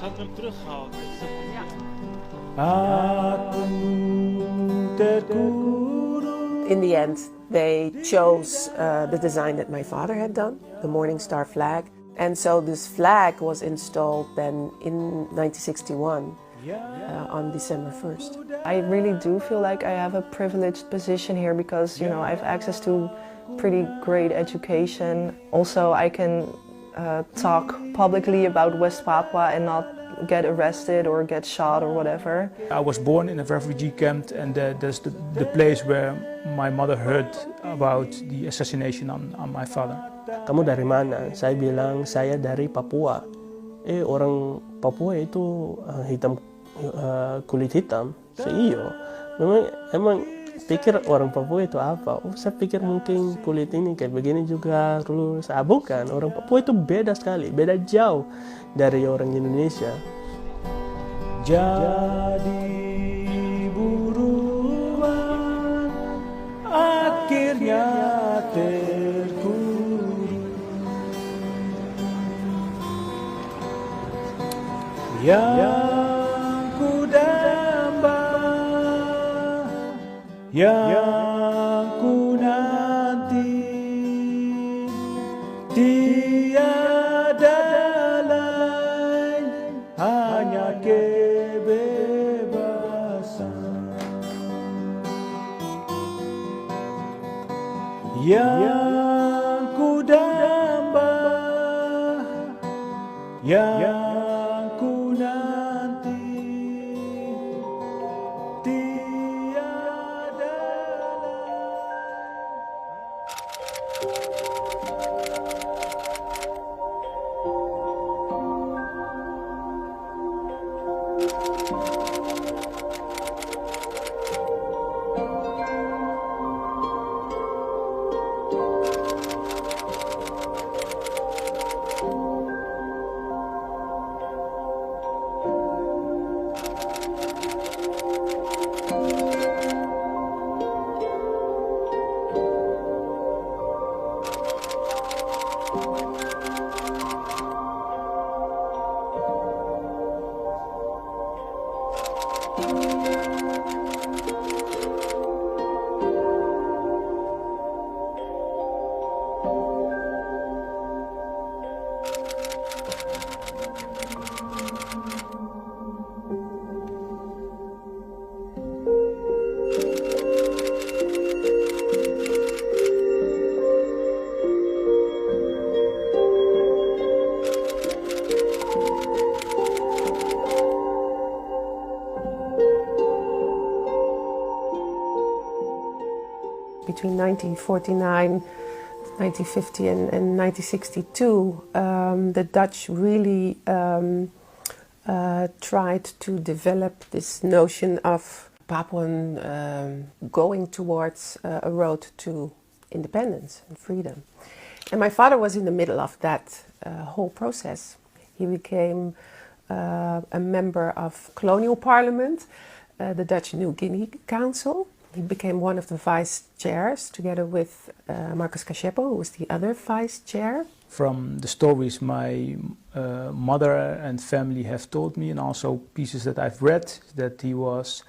gaat hem terughalen. In the end, they chose the design that my father had done, the Morning Star flag. And so this flag was installed then in 1961 on December 1st. I really do feel like I have a privileged position here because, you know, I have access to pretty great education. Also, I can talk publicly about West Papua and not get arrested or get shot or whatever. I was born in a refugee camp, and that's the place where my mother heard about the assassination on my father. Kamu dari mana? Saya bilang saya dari Papua. Orang Papua itu kulit hitam. Iyo. Emang pikir orang Papua itu apa? Saya pikir mungkin kulit ini kayak begini juga lurus. Bukan, orang Papua itu beda sekali, beda jauh dari orang Indonesia. Jadi buruan akhirnya terkurung. Yang ku damba, yang ku nanti, tiada lain hanya kebebasan. Yang ku damba, yang ku nanti, tiada Between 1949, 1950 and 1962, the Dutch really tried to develop this notion of Papuan going towards a road to independence and freedom. And my father was in the middle of that whole process. He became a member of colonial parliament, the Dutch New Guinea Council. He became one of the vice chairs together with Marcus Kashepo, who was the other vice chair. From the stories my mother and family have told me, and also pieces that I've read, that he was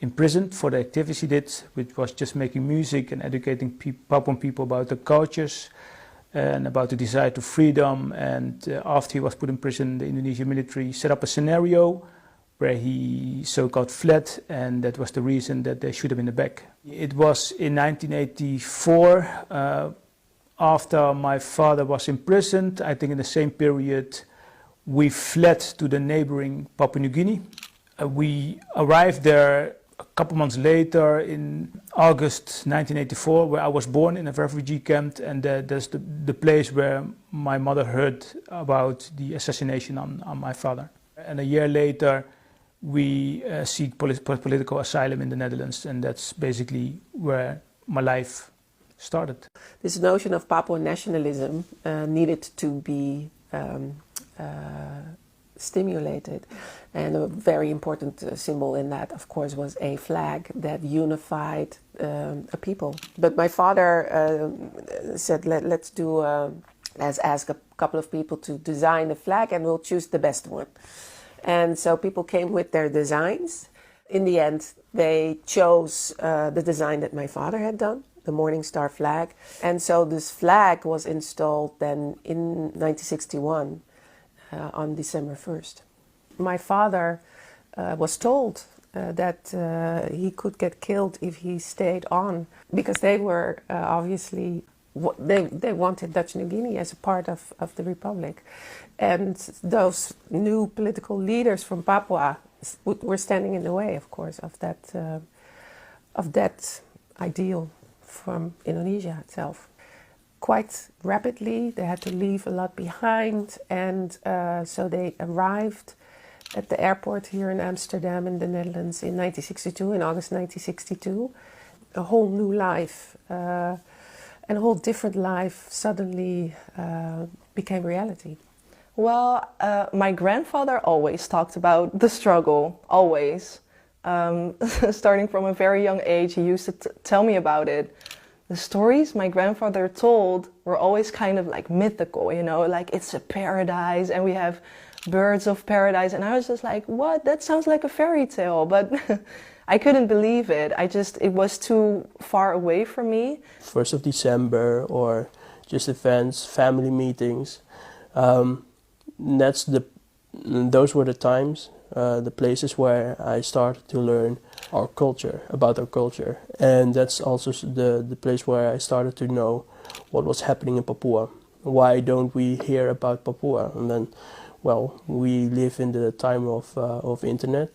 imprisoned for the activities he did, which was just making music and educating Papuan people about the cultures and about the desire to freedom. And after he was put in prison, the Indonesian military set up a scenario where he so-called fled, and that was the reason that they shot him in the back. It was in 1984, after my father was imprisoned, I think in the same period, we fled to the neighboring Papua New Guinea. We arrived there a couple months later in August 1984, where I was born in a refugee camp, and that's the place where my mother heard about the assassination on my father. And a year later, we seek political asylum in the Netherlands, and that's basically where my life started. This notion of Papuan nationalism needed to be stimulated, and a very important symbol in that, of course, was a flag that unified a people. But my father said, let's ask a couple of people to design a flag, and we'll choose the best one. And so people came with their designs. In the end, they chose the design that my father had done, the Morning Star flag. And so this flag was installed then in 1961 on December 1st. My father was told that he could get killed if he stayed on, because they were obviously, they wanted Dutch New Guinea as a part of the Republic. And those new political leaders from Papua were standing in the way, of course, of that ideal from Indonesia itself. Quite rapidly, they had to leave a lot behind, and so they arrived at the airport here in Amsterdam in the Netherlands in 1962, in August 1962. A whole new life and a whole different life suddenly became reality. Well, my grandfather always talked about the struggle, always. Starting from a very young age, he used to tell me about it. The stories my grandfather told were always kind of like mythical, you know, like it's a paradise and we have birds of paradise. And I was just like, what? That sounds like a fairy tale. But I couldn't believe it. It was too far away from me. 1st of December or just events, family meetings. Those were the times, the places where I started to learn our culture, about our culture. And that's also the place where I started to know what was happening in Papua. Why don't we hear about Papua? And then, well, we live in the time of internet.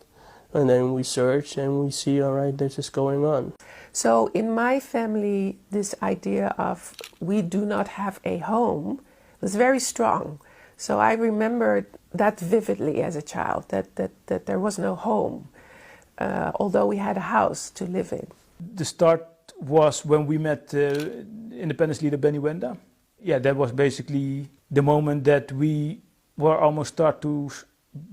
And then we search and we see, all right, this is going on. So in my family, this idea of we do not have a home was very strong. So I remember that vividly as a child, that there was no home, although we had a house to live in. The start was when we met independence leader Benny Wenda. Yeah, that was basically the moment that we were almost start to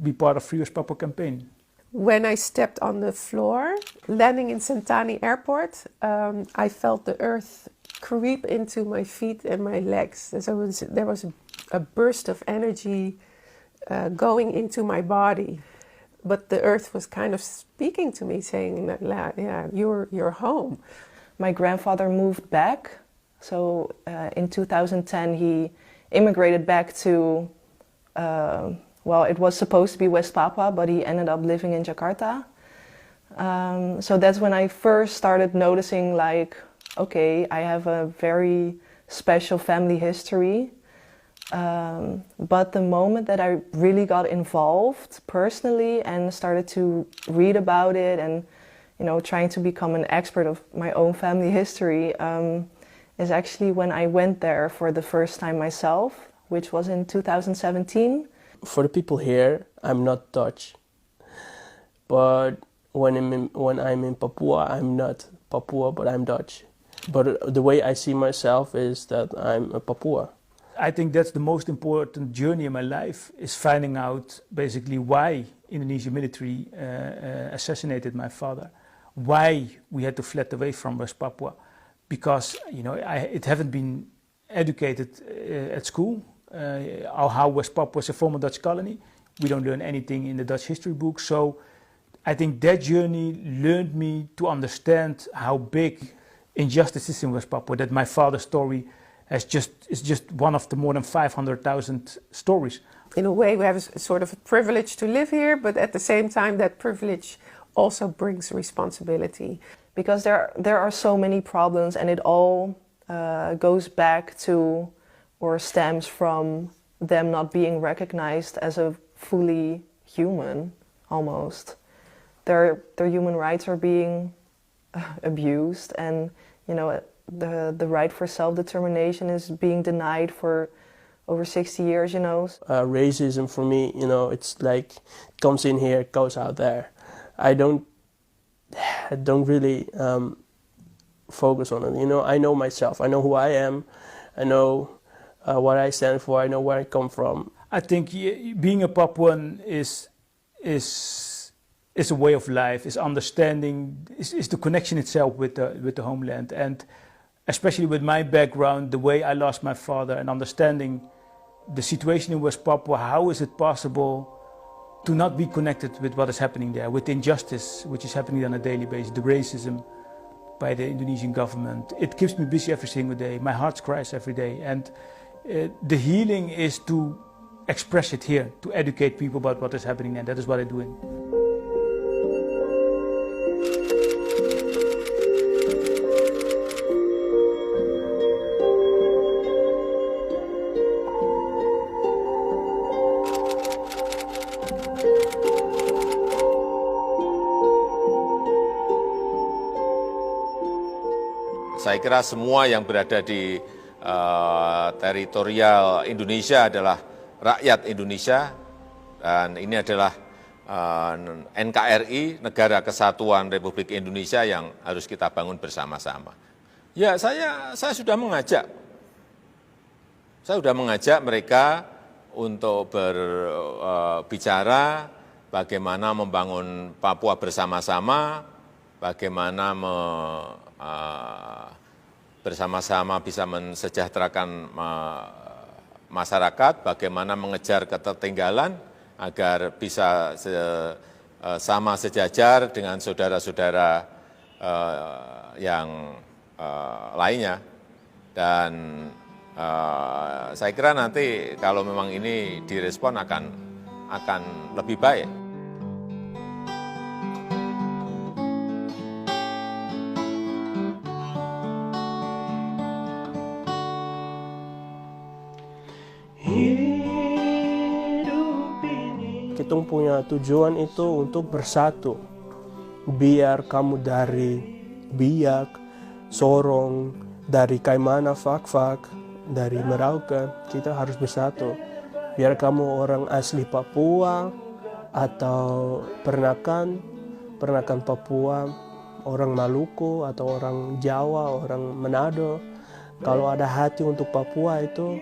be part of Free West Papua campaign. When I stepped on the floor, landing in Sentani Airport, I felt the earth creep into my feet and my legs. So there was a burst of energy going into my body. But the earth was kind of speaking to me, saying, yeah, you're home. My grandfather moved back. So in 2010, he immigrated back to, well, it was supposed to be West Papua, but he ended up living in Jakarta. So that's when I first started noticing, like, okay, I have a very special family history. But the moment that I really got involved personally and started to read about it and, you know, trying to become an expert of my own family history, is actually when I went there for the first time myself, which was in 2017. For the people here, I'm not Dutch. But when I'm in Papua, I'm not Papua, but I'm Dutch. But the way I see myself is that I'm a Papua. I think that's the most important journey in my life, is finding out basically why Indonesian military assassinated my father, why we had to flee away from West Papua, because, you know, it haven't been educated at school, how West Papua was a former Dutch colony. We don't learn anything in the Dutch history book. So I think that journey learned me to understand how big injustice is in West Papua, that my father's story is just one of the more than 500,000 stories. In a way, we have a sort of a privilege to live here, but at the same time, that privilege also brings responsibility. Because there are so many problems, and it all goes back to or stems from them not being recognized as a fully human, almost. Their human rights are being abused, and, you know, the right for self-determination is being denied for over 60 years, you know. Racism for me, you know, it's like it comes in here, it goes out there. I don't really focus on it. You know, I know myself. I know who I am. I know what I stand for. I know where I come from. I think being a Papuan is a way of life. Is understanding. Is the connection itself with the homeland, and especially with my background, the way I lost my father, and understanding the situation in West Papua. How is it possible to not be connected with what is happening there, with injustice which is happening on a daily basis, the racism by the Indonesian government. It keeps me busy every single day. My heart cries every day, and the healing is to express it here, to educate people about what is happening, and that is what I'm doing. Saya kira semua yang berada di teritorial Indonesia adalah rakyat Indonesia, dan ini adalah NKRI, Negara Kesatuan Republik Indonesia, yang harus kita bangun bersama-sama. Ya, saya sudah mengajak mereka untuk berbicara bagaimana membangun Papua bersama-sama, bagaimana bersama-sama bisa mensejahterakan masyarakat, bagaimana mengejar ketertinggalan agar bisa sama sejajar dengan saudara-saudara yang lainnya. Dan saya kira nanti kalau memang ini direspon akan lebih baik. Kita punya tujuan itu untuk bersatu. Biar kamu dari Biak, Sorong, dari Kaimana, Fak-Fak, dari Merauke, kita harus bersatu. Biar kamu orang asli Papua atau peranakan Papua, orang Maluku atau orang Jawa, orang Manado, kalau ada hati untuk Papua itu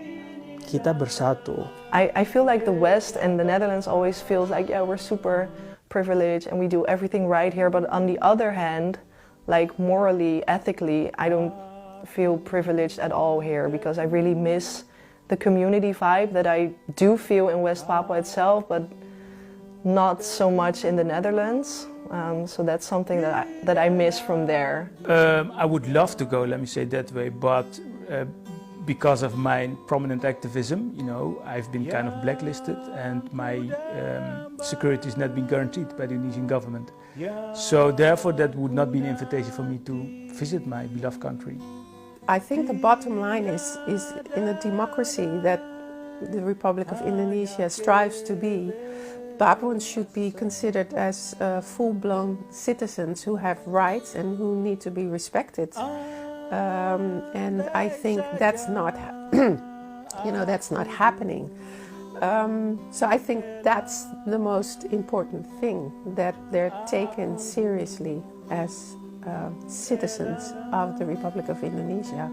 kita bersatu. I feel like the West and the Netherlands always feels like, yeah, we're super privileged and we do everything right here. But on the other hand, like morally, ethically, I don't feel privileged at all here, because I really miss the community vibe that I do feel in West Papua itself, but not so much in the Netherlands. So that's something that I miss from there. I would love to go, let me say it that way, but because of my prominent activism, you know, I've been kind of blacklisted, and my security has not been guaranteed by the Indonesian government. So therefore that would not be an invitation for me to visit my beloved country. I think the bottom line is in a democracy that the Republic of Indonesia strives to be, Papuans should be considered as full-blown citizens who have rights and who need to be respected. And I think that's not, that's not happening. So I think that's the most important thing, that they're taken seriously as citizens of the Republic of Indonesia.